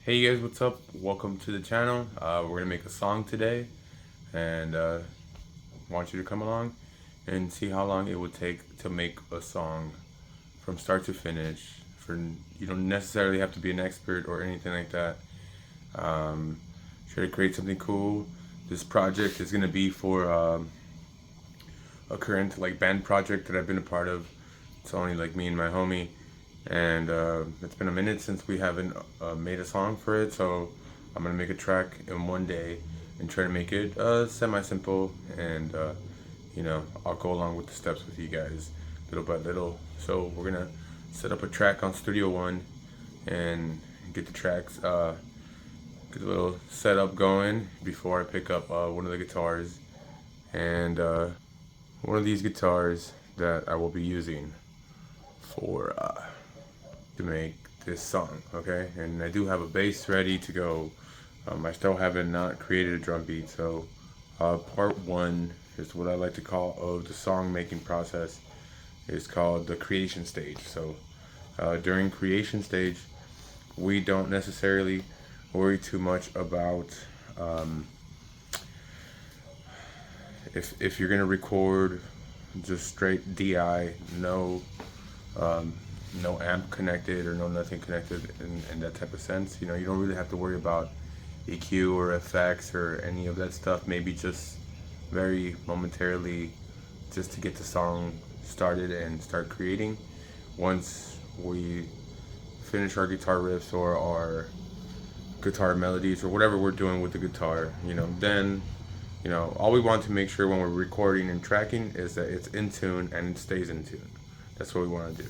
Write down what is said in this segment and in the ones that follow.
Hey guys, what's up? Welcome to the channel. We're gonna make a song today, and want you to come along and see how long it would take to make a song from start to finish. You don't necessarily have to be an expert or anything like that. Um, Try to create something cool. This project is gonna be for a current band project that I've been a part of. It's only like me and my homie, and it's been a minute since we haven't made a song for it. So I'm gonna make a track in one day and try to make it semi-simple, and I'll go along with the steps with you guys little by little. So we're gonna set up a track on Studio One and get the tracks, get a little setup going before I pick up one of the guitars, and one of these guitars that I will be using for to make this song. Okay, and I do have a bass ready to go. I still haven't not created a drum beat, so part one is what I like to call of the song making process. It's called the creation stage. So during creation stage, we don't necessarily worry too much about if you're gonna record just straight DI, no amp connected or no nothing connected in that type of sense. You don't really have to worry about EQ or effects or any of that stuff. Maybe just very momentarily, just to get the song started and start creating. Once we finish our guitar riffs or our guitar melodies or whatever we're doing with the guitar, then all we want to make sure when we're recording and tracking is that it's in tune and it stays in tune. That's what we want to do.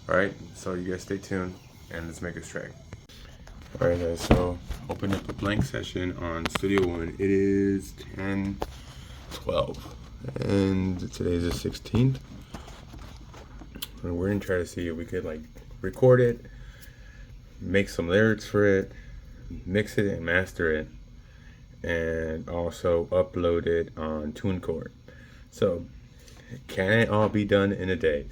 Alright, so you guys stay tuned and let's make this track. Alright guys, so open up a blank session on Studio One. It is 10:12 and today is the 16th. And we're gonna try to see if we could record it, make some lyrics for it, mix it and master it, and also upload it on TuneCore. So can it all be done in a day?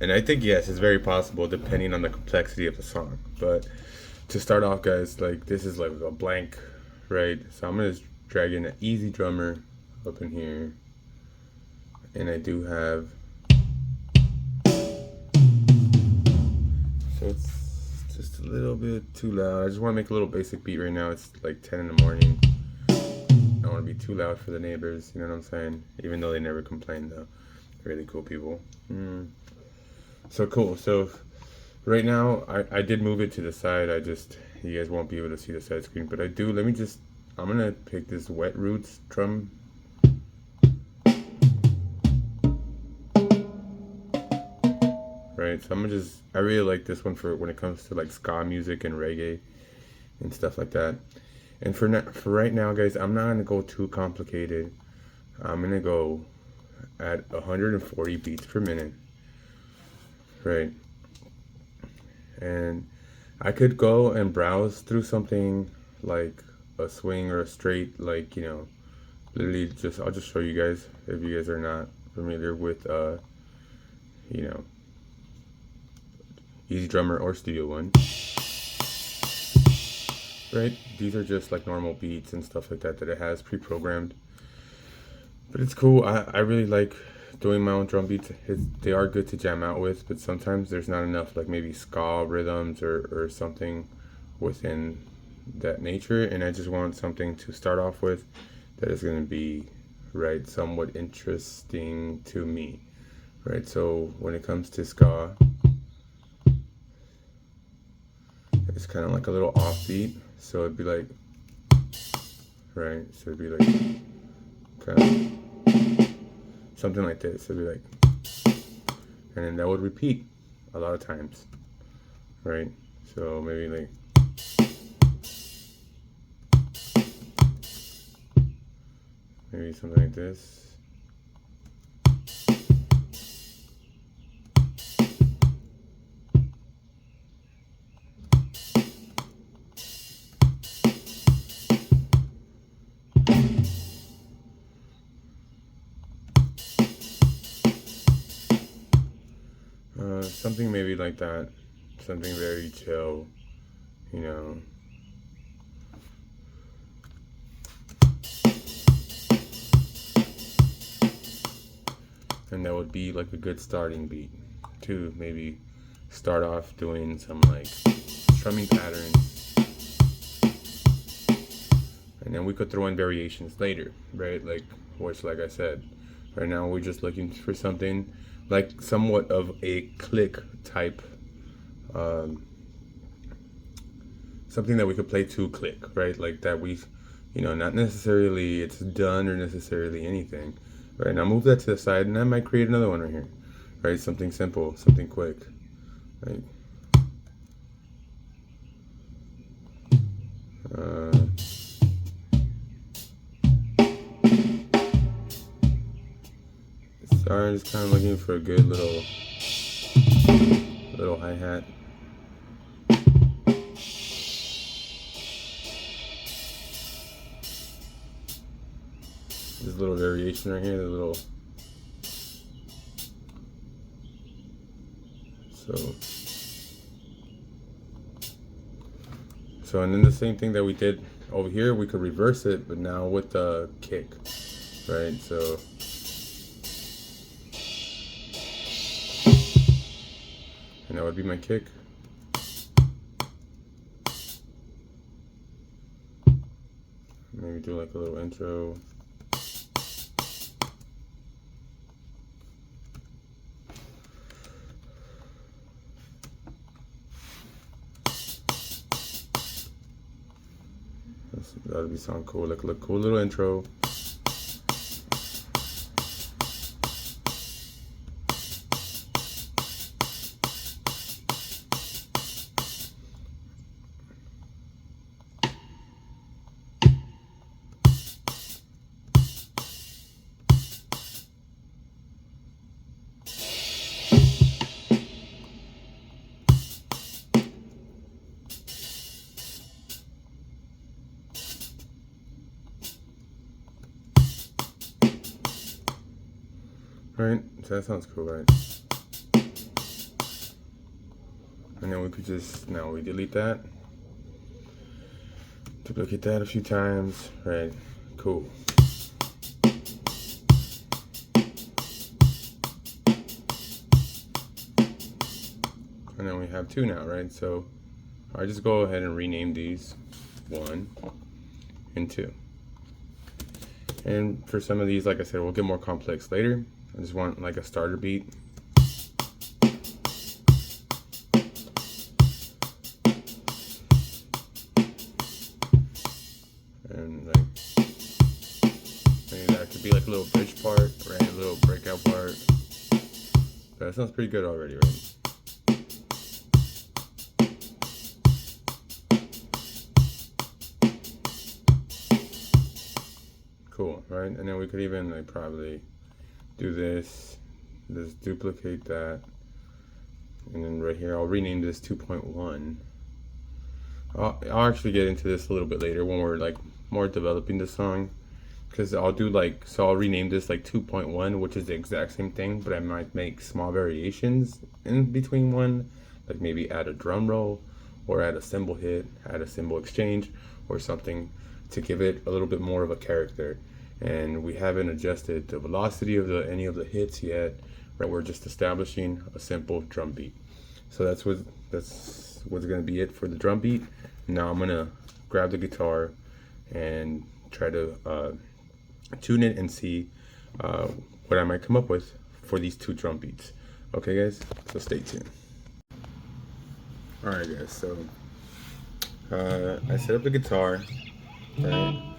And I think yes, it's very possible depending on the complexity of the song. But to start off, guys, this is like a blank, right? So I'm gonna just drag in an easy drummer up in here, and I do have, so it's just a little bit too loud. I just want to make a little basic beat right now. It's like 10 in the morning. I don't want to be too loud for the neighbors, you know what I'm saying? Even though they never complain, though. Really cool people. So cool. So right now, I did move it to the side. You guys won't be able to see the side screen, but I do. I'm gonna pick this Wet Roots drum. Right, so I really like this one for when it comes to ska music and reggae and stuff like that. And for right now, guys, I'm not gonna go too complicated. I'm gonna go at 140 beats per minute. Right, and I could go and browse through something like a swing or a straight, literally I'll just show you guys if you guys are not familiar with Easy Drummer or Studio One. Right, these are just like normal beats and stuff like that it has pre-programmed. But it's cool. I really like doing my own drum beats. They are good to jam out with, but sometimes there's not enough maybe ska rhythms or something within that nature, and I just want something to start off with that is going to be somewhat interesting to me. Right, so when it comes to ska, it's kind of like a little offbeat, so it'd be like, right, so it'd be like kind of something like this. It'd be like, and then that would repeat a lot of times, right? So maybe something like this. Something maybe like that, something very chill, you know. And that would be like a good starting beat to maybe start off doing some like strumming patterns, and then we could throw in variations later, right? Like, which, like I said, right now we're just looking for something like somewhat of a click type, something that we could play to click, right? Like that we, you know, not necessarily it's done or necessarily anything. Right, now move that to the side, and I might create another one right here. Right, something simple, something quick. Right. Sorry, I'm just kind of looking for a good little hi-hat. This little variation right here, the little. So, and then the same thing that we did over here, we could reverse it, but now with the kick, right? So, and that would be my kick. Maybe do like a little intro. That'll be sound cool, like a cool little intro. Right, so that sounds cool, right? And then we could just, now we delete that. Duplicate that a few times, right? Cool. And then we have two now, right? So I just go ahead and rename these 1 and 2. And for some of these, like I said, we'll get more complex later. I just want like a starter beat. And like, maybe that could be like a little bridge part, right? A little breakout part. But that sounds pretty good already, right? Cool, right? And then we could even like probably do this, just duplicate that, and then right here I'll rename this 2.1. I'll actually get into this a little bit later when we're like more developing the song, because I'll do like, so I'll rename this like 2.1, which is the exact same thing, but I might make small variations in between one, like maybe add a drum roll or add a cymbal hit, add a cymbal exchange or something to give it a little bit more of a character. And we haven't adjusted the velocity of any of the hits yet, right? We're just establishing a simple drum beat. So that's what's gonna be it for the drum beat. Now I'm gonna grab the guitar and try to tune it and see what I might come up with for these 2 drum beats. Okay guys, so stay tuned. Alright guys, so I set up the guitar, right?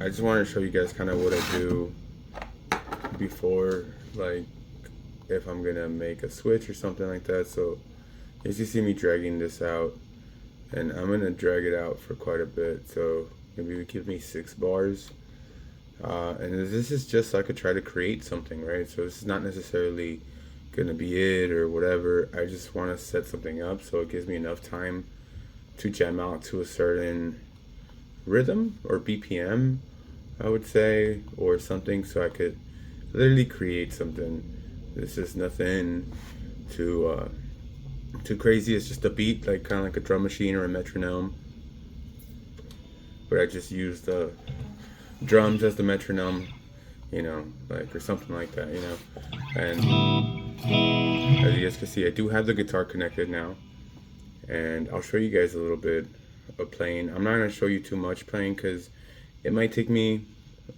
I just wanted to show you guys kind of what I do before, like if I'm gonna make a switch or something like that. So as you see me dragging this out, and I'm gonna drag it out for quite a bit, so maybe give me 6 bars, and this is just so I could try to create something, right? So this is not necessarily gonna be it or whatever. I just want to set something up so it gives me enough time to jam out to a certain rhythm or BPM, I would say, or something, so I could literally create something. This is nothing to too crazy. It's just a beat, like kind of like a drum machine or a metronome. But I just use the drums as the metronome, like, or something like that, And as you guys can see, I do have the guitar connected now, and I'll show you guys a little bit of playing. I'm not gonna show you too much playing because it might take me.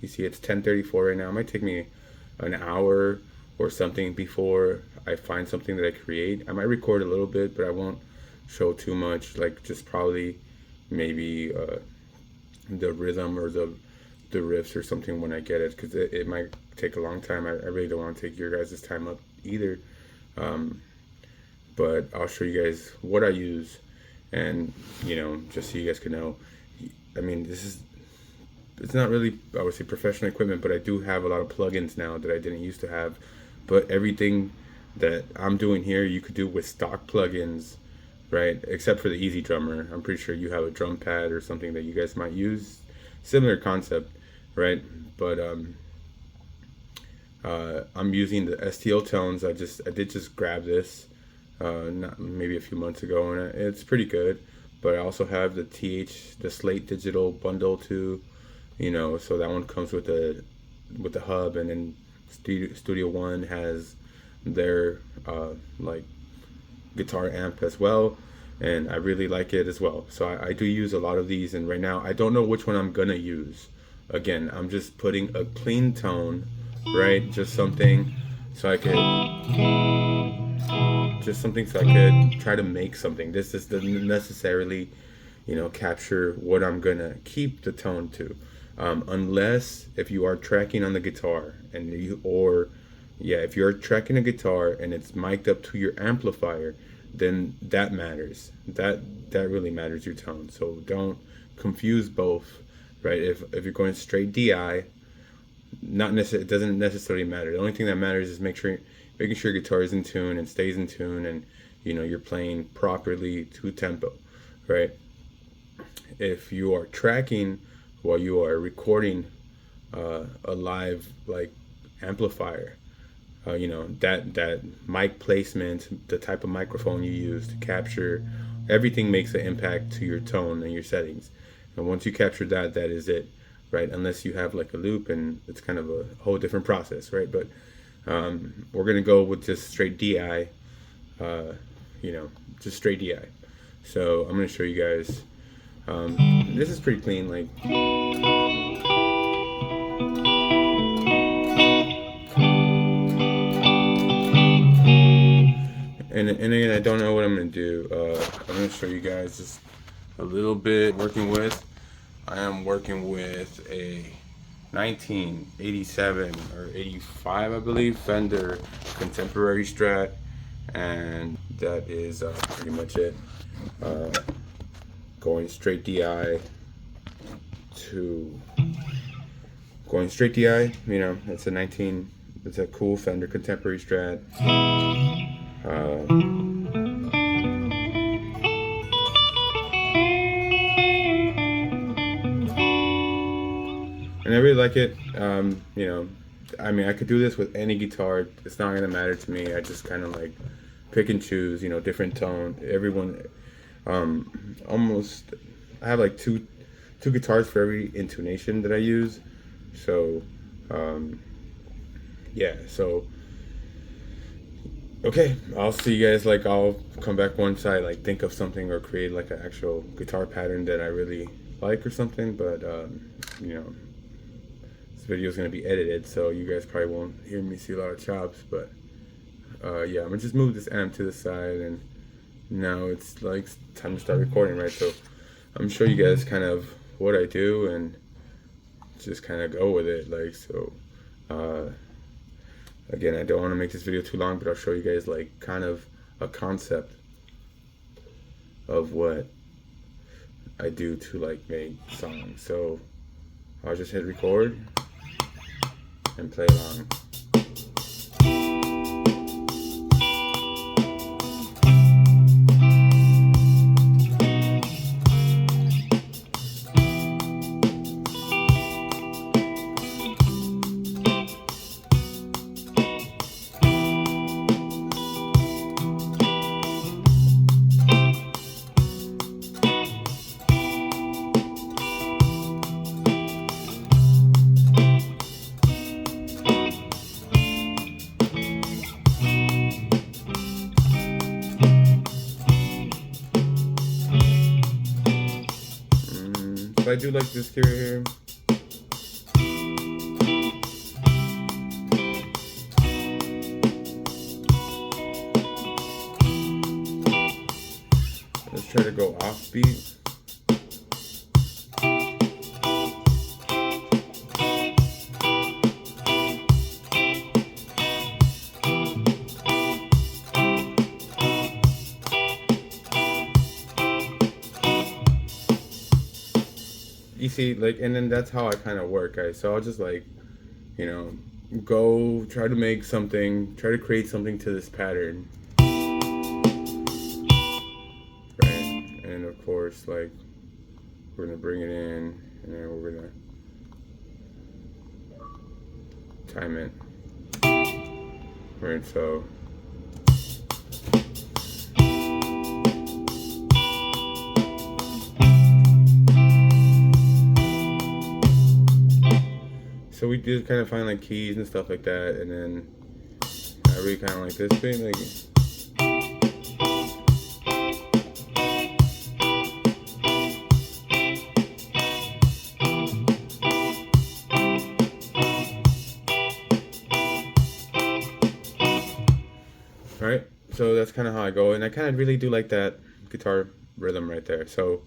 You see, it's 10:34 right now. It might take me an hour or something before I find something that I create. I might record a little bit, but I won't show too much. Like, just probably maybe the rhythm or the riffs or something when I get it, because it might take a long time. I really don't want to take your guys' time up either. But I'll show you guys what I use, and just so you guys can know. I mean, it's not really, I would say, professional equipment, but I do have a lot of plugins now that I didn't used to have. But everything that I'm doing here, you could do with stock plugins, right? Except for the Easy Drummer. I'm pretty sure you have a drum pad or something that you guys might use. Similar concept, right? But I'm using the STL tones. I did just grab this maybe a few months ago, and it's pretty good. But I also have the Slate digital bundle too, so that one comes with the hub, and then Studio One has their like guitar amp as well, and I really like it as well. So I do use a lot of these, and right now I don't know which one I'm gonna use. Again, I'm just putting a clean tone, right? Just something so I could try to make something. This doesn't necessarily, capture what I'm gonna keep the tone to, unless if you are tracking on the guitar and if you're tracking a guitar and it's mic'd up to your amplifier, then that matters. That really matters, your tone. So don't confuse both, right? If you're going straight DI, it doesn't necessarily matter. The only thing that matters is making sure your guitar is in tune and stays in tune, and you're playing properly to tempo, right? If you are tracking while you are recording a live like amplifier, that mic placement, the type of microphone you use to capture, everything makes an impact to your tone and your settings. And once you capture that is it, right? Unless you have like a loop, and it's kind of a whole different process, right? But we're gonna go with just straight DI, just straight DI. So I'm gonna show you guys. This is pretty clean, like. And again, I don't know what I'm gonna do. I'm gonna show you guys just a little bit working with. I am working with a 1987 or 85, I believe, Fender Contemporary Strat, and that is pretty much it. Going straight DI, it's a cool Fender Contemporary Strat. And I really like it. I mean, I could do this with any guitar. It's not gonna matter to me. I just kind of like pick and choose, different tone. Everyone, almost, I have like two guitars for every intonation that I use. So, yeah. So, okay, I'll see you guys. Like, I'll come back once I like think of something or create like an actual guitar pattern that I really like or something. But this video is going to be edited, so you guys probably won't hear me see a lot of chops. But yeah, I'm gonna just move this amp to the side, and now it's like time to start recording, right? So I'm gonna show you guys kind of what I do and just kind of go with it. Like, so again, I don't want to make this video too long, but I'll show you guys like kind of a concept of what I do to like make songs. So I'll just hit record and play along. But I do like this key right here. Let's try to go offbeat. You see, like, and then that's how I kind of work, guys. So I'll just, like, you know, go try to make something, try to create something to this pattern, right? And of course, like, we're gonna bring it in, and then we're gonna time it, right? So we did kind of find like keys and stuff like that, and then I really kind of like this thing, like. Right, so that's kind of how I go, and I kind of really do like that guitar rhythm right there. So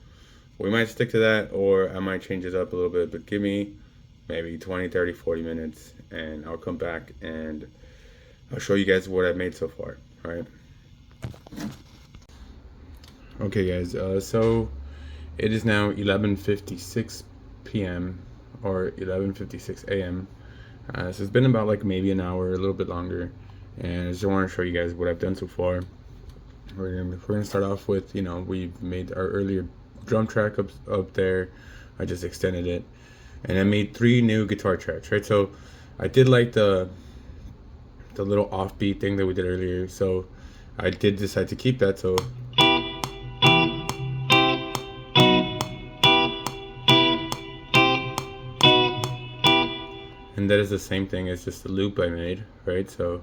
we might stick to that, or I might change it up a little bit, but give me maybe 20, 30, 40 minutes, and I'll come back and I'll show you guys what I've made so far. All right. Okay, guys. So it is now 11:56 p.m. or 11:56 a.m. So it's been about like maybe an hour, a little bit longer, and I just want to show you guys what I've done so far. We're gonna start off with, you know, we've made our earlier drum track up there. I just extended it. And I made 3 new guitar tracks, right? So I did like the little offbeat thing that we did earlier. So I did decide to keep that. So and that is the same thing as just the loop I made, right? So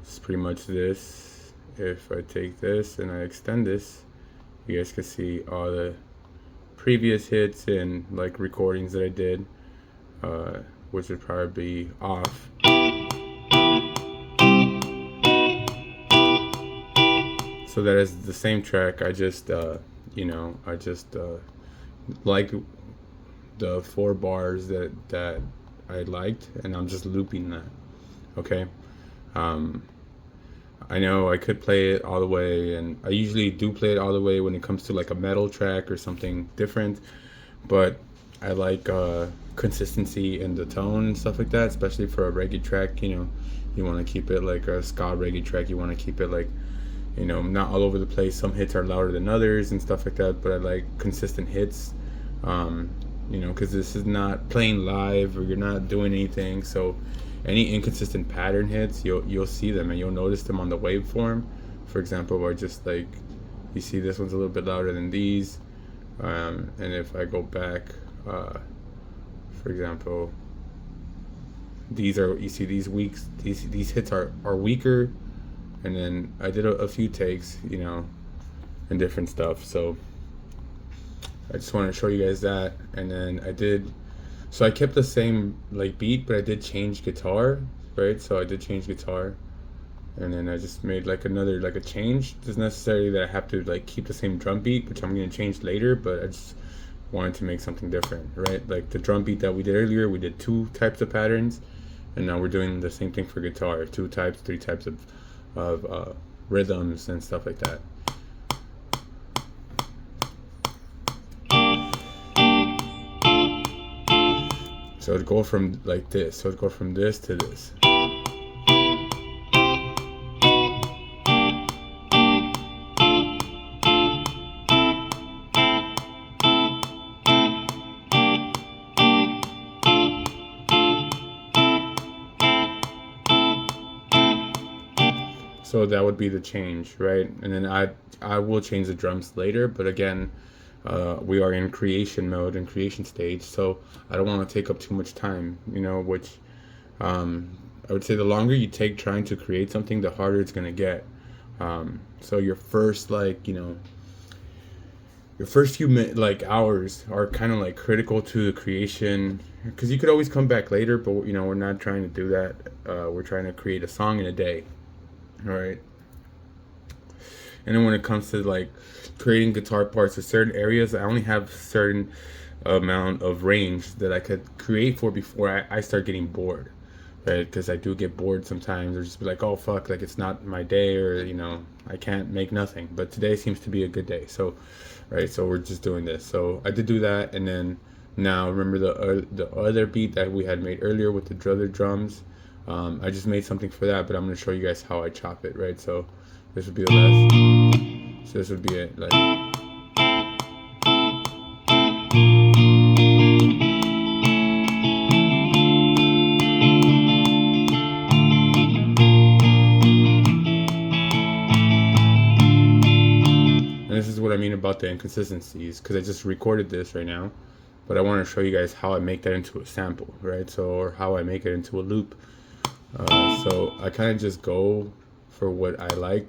it's pretty much this. If I take this and I extend this, you guys can see all the previous hits and like recordings that I did, which would probably be off. So that is the same track. I just you know, I just like the 4 bars that I liked, and I'm just looping that. Okay. I know I could play it all the way, and I usually do play it all the way when it comes to like a metal track or something different, but I like consistency in the tone and stuff like that, especially for a reggae track. You know, you want to keep it like a ska reggae track. You want to keep it like, you know, not all over the place. Some hits are louder than others and stuff like that, but I like consistent hits, you know, because this is not playing live or you're not doing anything. So any inconsistent pattern hits, you'll see them, and you'll notice them on the waveform. For example, where just like you see this one's a little bit louder than these, and if I go back, for example, these are, you see these these hits are weaker, and then I did a few takes, you know, and different stuff. So I just want to show you guys that. And then so I kept the same like beat, but I did change guitar, right? So I did change guitar, and then I just made like another, like a change. It doesn't necessarily that I have to like keep the same drum beat, which I'm gonna change later, but I just wanted to make something different, right? Like the drum beat that we did earlier, we did 2 types of patterns, and now we're doing the same thing for guitar, 2 types, 3 types of rhythms and stuff like that. So it'd go from like this. So it'd go from this to this. So that would be the change, right? And then I will change the drums later, but again, we are in creation mode and creation stage, so I don't want to take up too much time, you know, which I would say the longer you take trying to create something, the harder it's going to get. So your first, like, you know, your first few like hours are kind of like critical to the creation, because you could always come back later, but you know, we're not trying to do that. We're trying to create a song in a day, all right? And then when it comes to like creating guitar parts in certain areas, I only have certain amount of range that I could create for before I start getting bored, right? Because I do get bored sometimes, or just be like, oh fuck, like it's not my day, or you know, I can't make nothing. But today seems to be a good day, so right, so we're just doing this. So I did do that, and then now remember the other beat that we had made earlier with the other drums. I just made something for that, but I'm gonna show you guys how I chop it, right? So this would be the last. So this would be it, like. And this is what I mean about the inconsistencies, because I just recorded this right now, but I want to show you guys how I make that into a sample, right? So, or how I make it into a loop. So I kind of just go for what I like.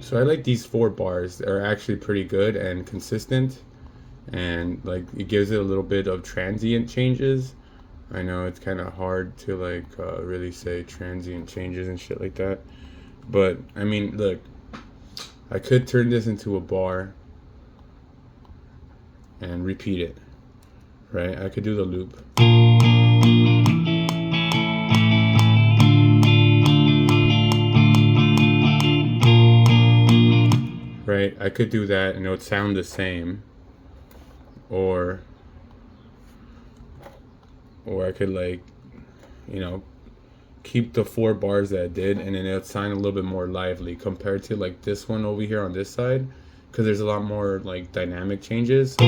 So I like these 4 bars. They're actually pretty good and consistent, and like it gives it a little bit of transient changes. I know it's kind of hard to like really say transient changes and shit like that, but I mean, look, I could turn this into a bar and repeat it, right? I could do the loop. Right, I could do that and it would sound the same, or I could like, you know, keep the 4 bars that I did, and then it would sound a little bit more lively compared to like this one over here on this side, because there's a lot more like dynamic changes. So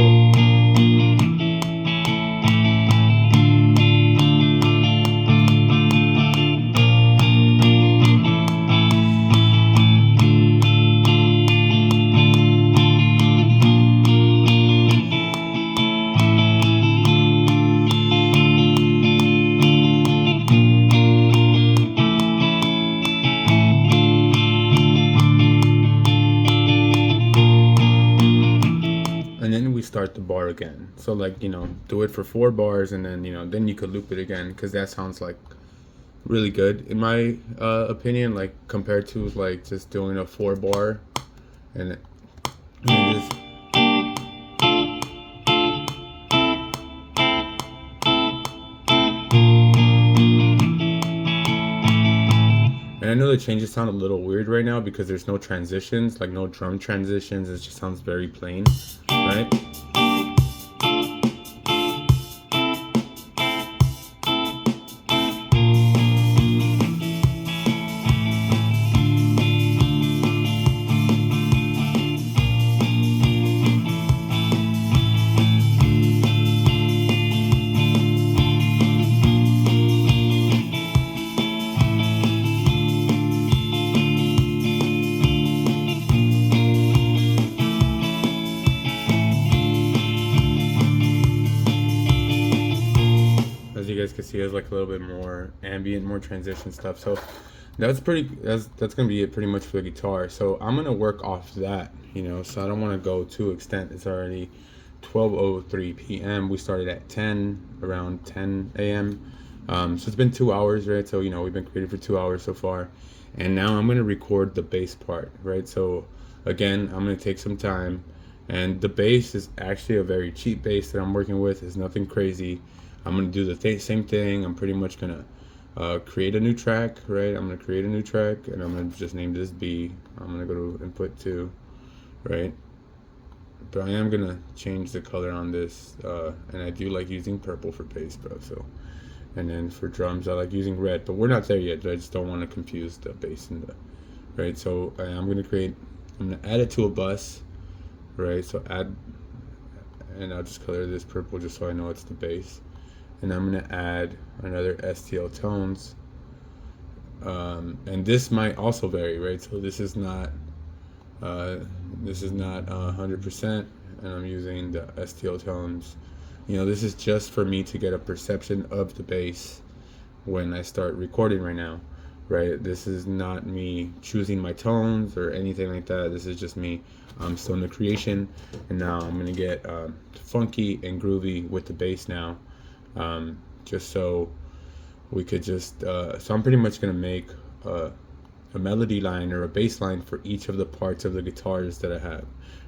and then we start the bar again. So like, you know, do it for 4 bars, and then, you know, then you could loop it again, because that sounds like really good in my opinion, like compared to like just doing a 4 bar and just. And I know the changes sound a little weird right now because there's no transitions, like no drum transitions. It just sounds very plain, right? As you guys can see, it's like a little bit more ambient, more transition stuff. So that's gonna be it pretty much for the guitar. So I'm gonna work off that, you know, so I don't want to go to extent. It's already 12:03 p.m. We started at around 10 a.m. So it's been 2 hours, right? So, you know, we've been creating for 2 hours so far, and now I'm gonna record the bass part, right? So again, I'm gonna take some time, and the bass is actually a very cheap bass that I'm working with. It's nothing crazy. I'm gonna do the same thing. I'm pretty much gonna create a new track, right? I'm gonna create a new track, and I'm gonna just name this B. I'm gonna go to input 2, right? But I am gonna change the color on this, and I do like using purple for bass, bro. So, and then for drums, I like using red, but we're not there yet. I just don't want to confuse the bass and the right? So I'm gonna add it to a bus, right? So add, and I'll just color this purple just so I know it's the bass. And I'm gonna add another STL tones, and this might also vary, right? So this is not 100%, and I'm using the STL tones. This is just for me to get a perception of the bass when I start recording right now, right? This is not me choosing my tones or anything like that. This is just me. I'm still in the creation, and now I'm gonna get funky and groovy with the bass now, just so we could so I'm pretty much gonna make a melody line or a bass line for each of the parts of the guitars that I have,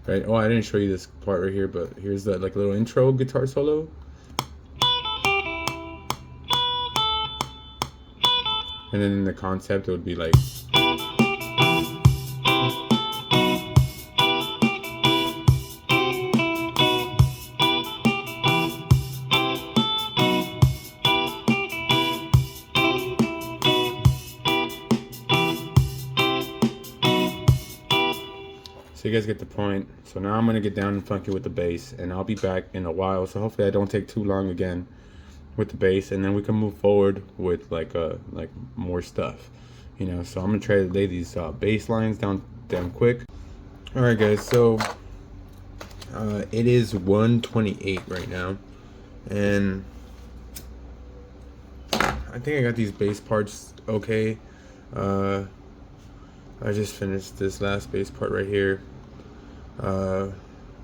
right? Oh, I didn't show you this part right here, but here's the like little intro guitar solo. And then in the concept, it would be like. So you guys get the point. So now I'm gonna get down and funky with the bass, and I'll be back in a while. So hopefully I don't take too long again with the bass, and then we can move forward with like more stuff, So I'm gonna try to lay these bass lines down quick. All right, guys. So it is 1:28 right now, and I think I got these bass parts okay. I just finished this last bass part right here,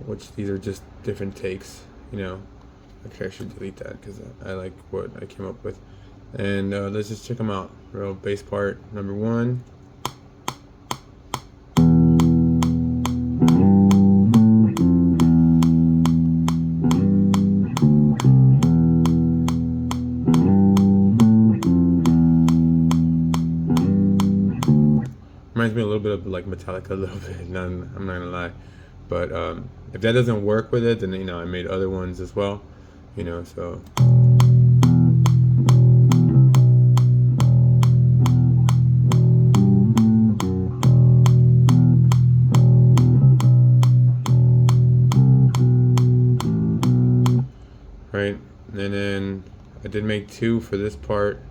which these are just different takes, Actually, I should delete that because I like what I came up with. And let's just check them out. Real bass part number 1. Reminds me a little bit of like Metallica, a little bit. I'm not gonna lie, but if that doesn't work with it, then I made other ones as well. So right, and then I did make 2 for this part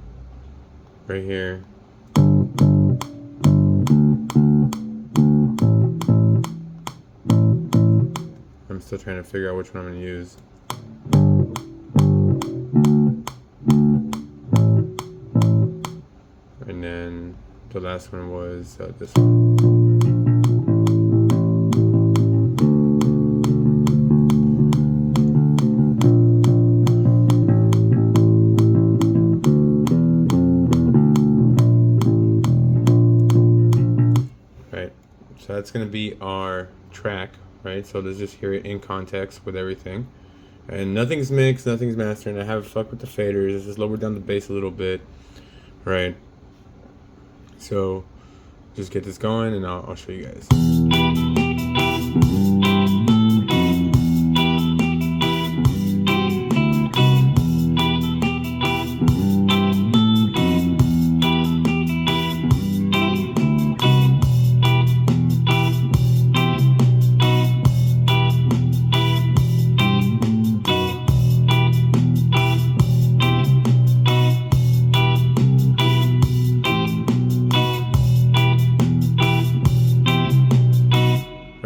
right here. I'm still trying to figure out which one I'm gonna use. And then the last one was this one. Right, so that's gonna be our track, right? So let's just hear it in context with everything. And nothing's mixed, nothing's mastered. I have fucked with the faders. Let's just lower down the bass a little bit, right? So just get this going, and I'll show you guys.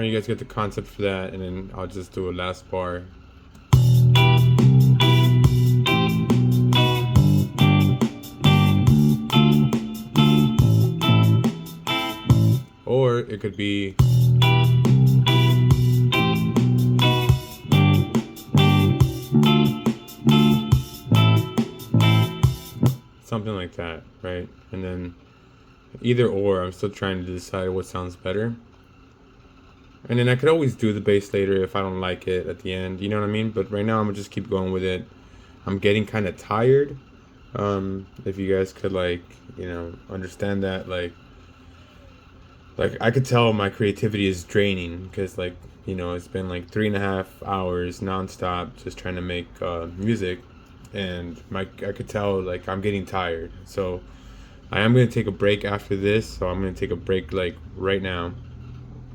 You guys get the concept for that, and then I'll just do a last bar. Or it could be something like that, right? And then either or, I'm still trying to decide what sounds better. And then I could always do the bass later if I don't like it at the end, you know what I mean? But right now I'm gonna just keep going with it. I'm getting kind of tired. If you guys could understand that, like I could tell my creativity is draining because it's been like 3.5 hours nonstop just trying to make music, and I could tell I'm getting tired. So I am going to take a break after this, so I'm going to take a break like right now.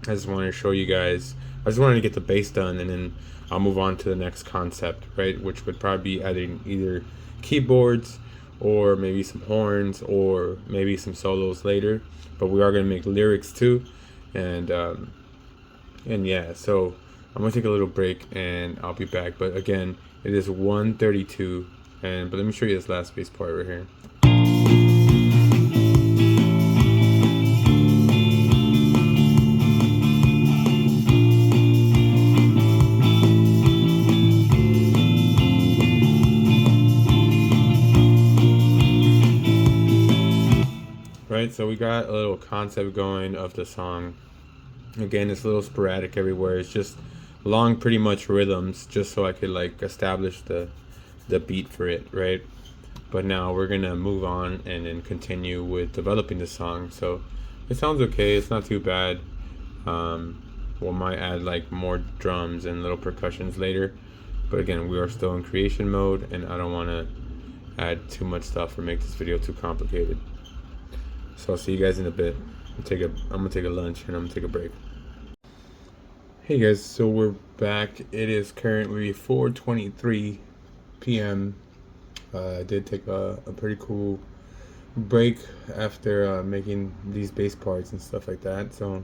I just wanted to show you guys, I just wanted to get the bass done, and then I'll move on to the next concept, right? Which would probably be adding either keyboards or maybe some horns or maybe some solos later. But we are going to make lyrics too. And yeah, so I'm going to take a little break and I'll be back. But again, it is 1:32. But let me show you this last bass part right here. Right, so we got a little concept going of the song. Again, it's a little sporadic everywhere. It's just long, pretty much rhythms, just so I could like establish the beat for it, right? But now we're gonna move on and then continue with developing the song. So it sounds okay. It's not too bad. We might add like more drums and little percussions later. But again, we are still in creation mode, and I don't want to add too much stuff or make this video too complicated. So I'll see you guys in a bit. I'm gonna take a lunch and I'm gonna take a break. Hey guys, so we're back. It is currently 4:23 p.m. I did take a pretty cool break after making these bass parts and stuff like that. So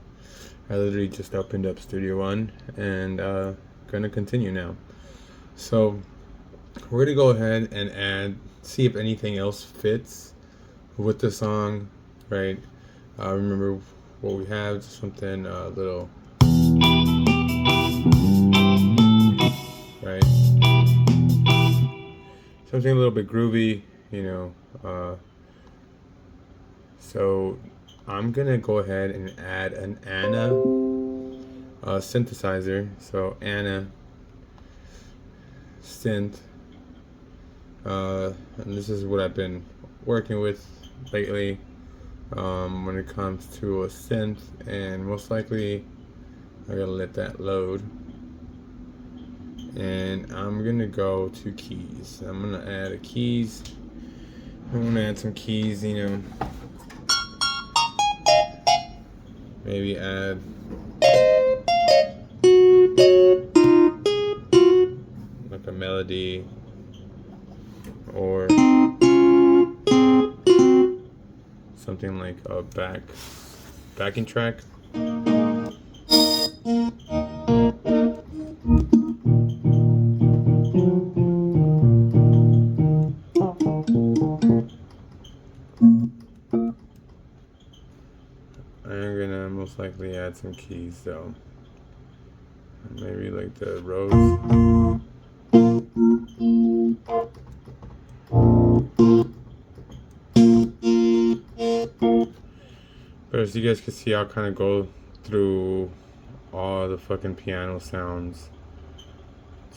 I literally just opened up Studio One and gonna continue now. So we're gonna go ahead and see if anything else fits with the song. Right, remember what we have, something little, right, something a little bit groovy, you know. So I'm gonna go ahead and add an Anna synthesizer. So Anna synth, and this is what I've been working with lately. When it comes to a synth, and most likely I gotta let that load, and I'm gonna go to keys. I'm gonna add a keys. I'm gonna add some keys, you know, maybe add like a melody or something like a backing track. I'm gonna most likely add some keys though. Maybe like the Rose. But as you guys can see, I'll kind of go through all the fucking piano sounds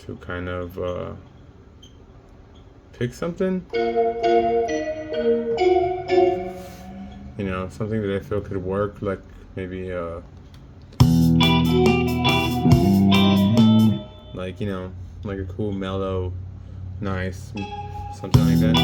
to kind of pick something. You know, something that I feel could work, like maybe like, you know, like a cool mellow, nice, something like that.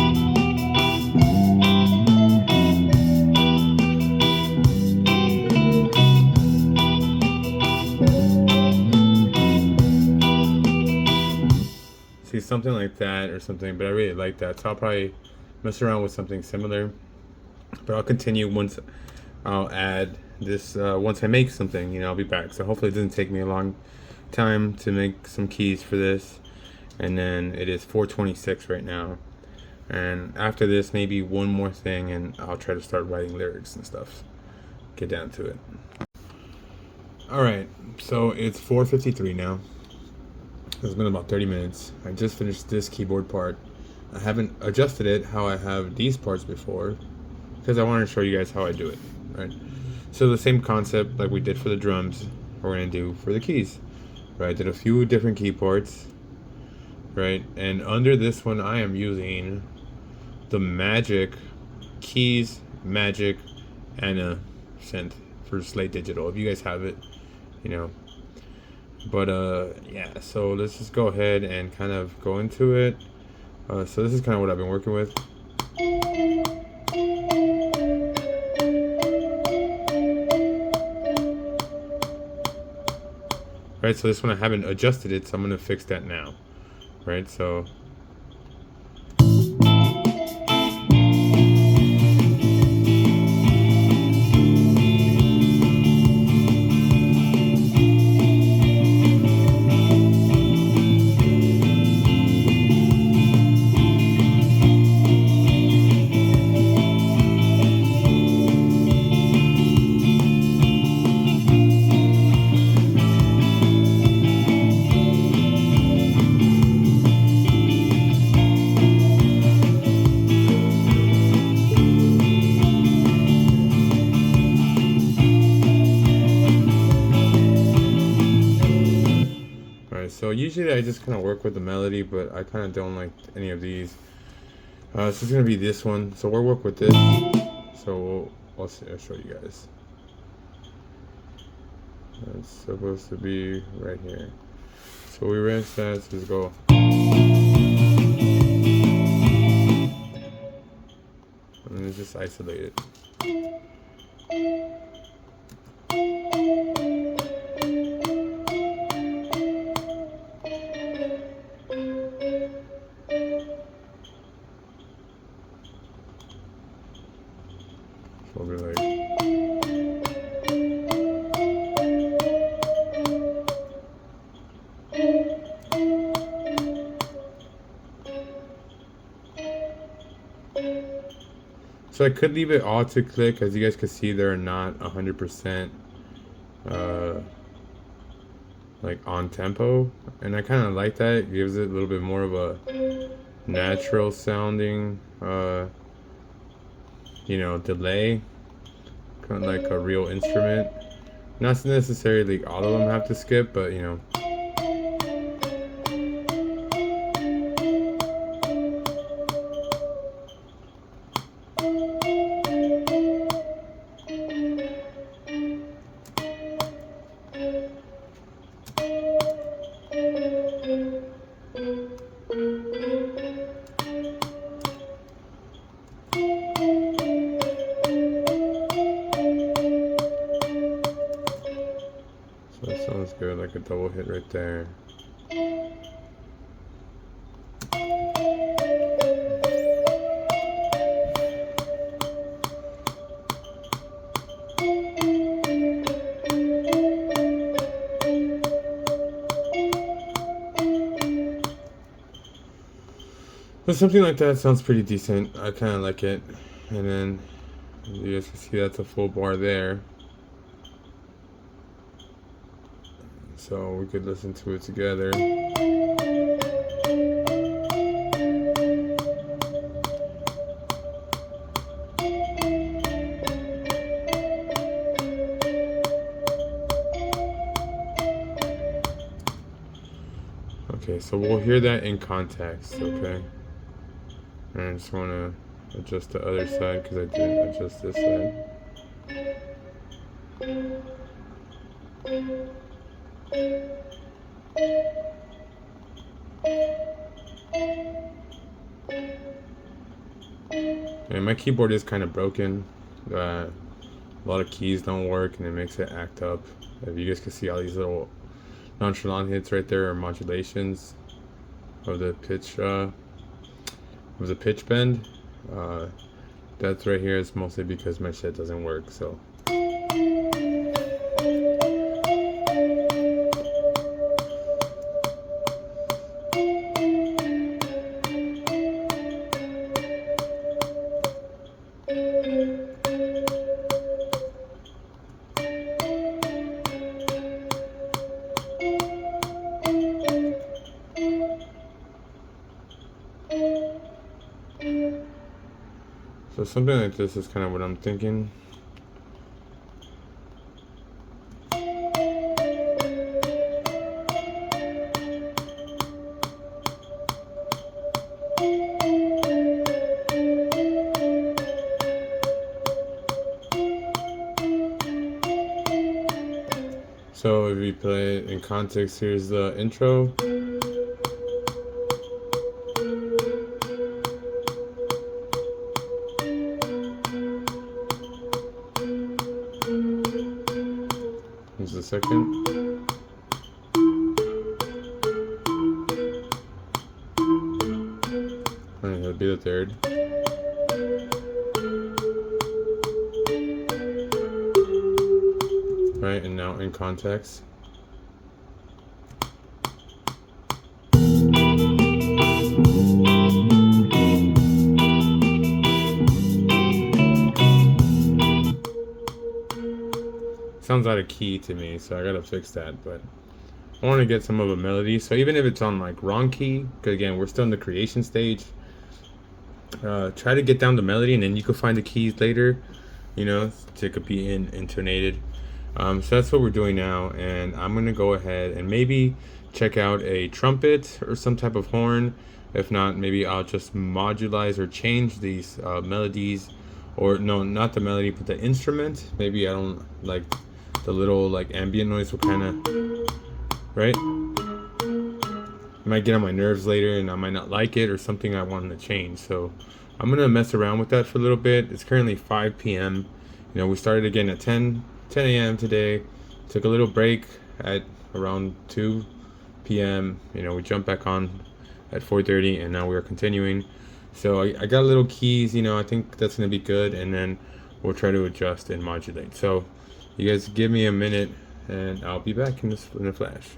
See, something like that or something, but I really like that, so I'll probably mess around with something similar. But I'll continue once I'll add this, once I make something, you know, I'll be back. So hopefully it doesn't take me a long time to make some keys for this. And then it is 4:26 right now. And after this, maybe one more thing, and I'll try to start writing lyrics and stuff. Get down to it. Alright, so it's 4:53 now. It's been about 30 minutes. I just finished this keyboard part. I haven't adjusted it how I have these parts before, because I want to show you guys how I do it, right? So the same concept like we did for the drums, we're going to do for the keys, right? I did a few different key parts, right? And under this one, I am using the Magic Keys Magic Anna synth for Slate Digital. If you guys have it, you know. But yeah, so let's just go ahead and kind of go into it. So this is kind of what I've been working with. right? So this one I haven't adjusted it, so I'm gonna fix that now, right? So so usually I just kind of work with the melody, but I kind of don't like any of these. So it's gonna be this one. So we'll work with this. So I'll show you guys. It's supposed to be right here. So we rinse that. So let's go. And then just isolate it. So we'll be like. So I could leave it all to click. As you guys can see, they're not 100% like on tempo, and I kind of like that. It gives it a little bit more of a natural sounding you know, delay, kind of like a real instrument. Not necessarily all of them have to skip, but you know. So that sounds good, like a double hit right there. But something like that sounds pretty decent. I kind of like it. And then you guys can see that's a full bar there. So we could listen to it together. Okay, so we'll hear that in context, okay? And I just want to adjust the other side because I didn't adjust this side. And my keyboard is kind of broken. A lot of keys don't work and it makes it act up. If you guys can see all these little nonchalant hits right there are modulations of the pitch bend. That's right here is mostly because my shit doesn't work. So something like this is kind of what I'm thinking. So if we play it in context, here's the intro. Here's the second. the third. Right, and now in context. Sounds out of key to me, so I gotta fix that, but I want to get some of a melody. So even if it's on like wrong key, because again, we're still in the creation stage, try to get down the melody, and then you can find the keys later, you know, to could be intonated. So that's what we're doing now, and I'm gonna go ahead and maybe check out a trumpet or some type of horn. If not, maybe I'll just modulize or change these melodies, or no, not the melody, but the instrument. Maybe I don't like the little like ambient noise will kind of, right? It might get on my nerves later, and I might not like it, or something I want to change. So I'm gonna mess around with that for a little bit. It's currently 5 p.m. You know, we started again at 10 a.m. today. Took a little break at around 2 p.m. You know, we jumped back on at 4:30, and now we're continuing. So I got little keys. You know, I think that's gonna be good, and then we'll try to adjust and modulate. So you guys give me a minute, and I'll be back in a flash.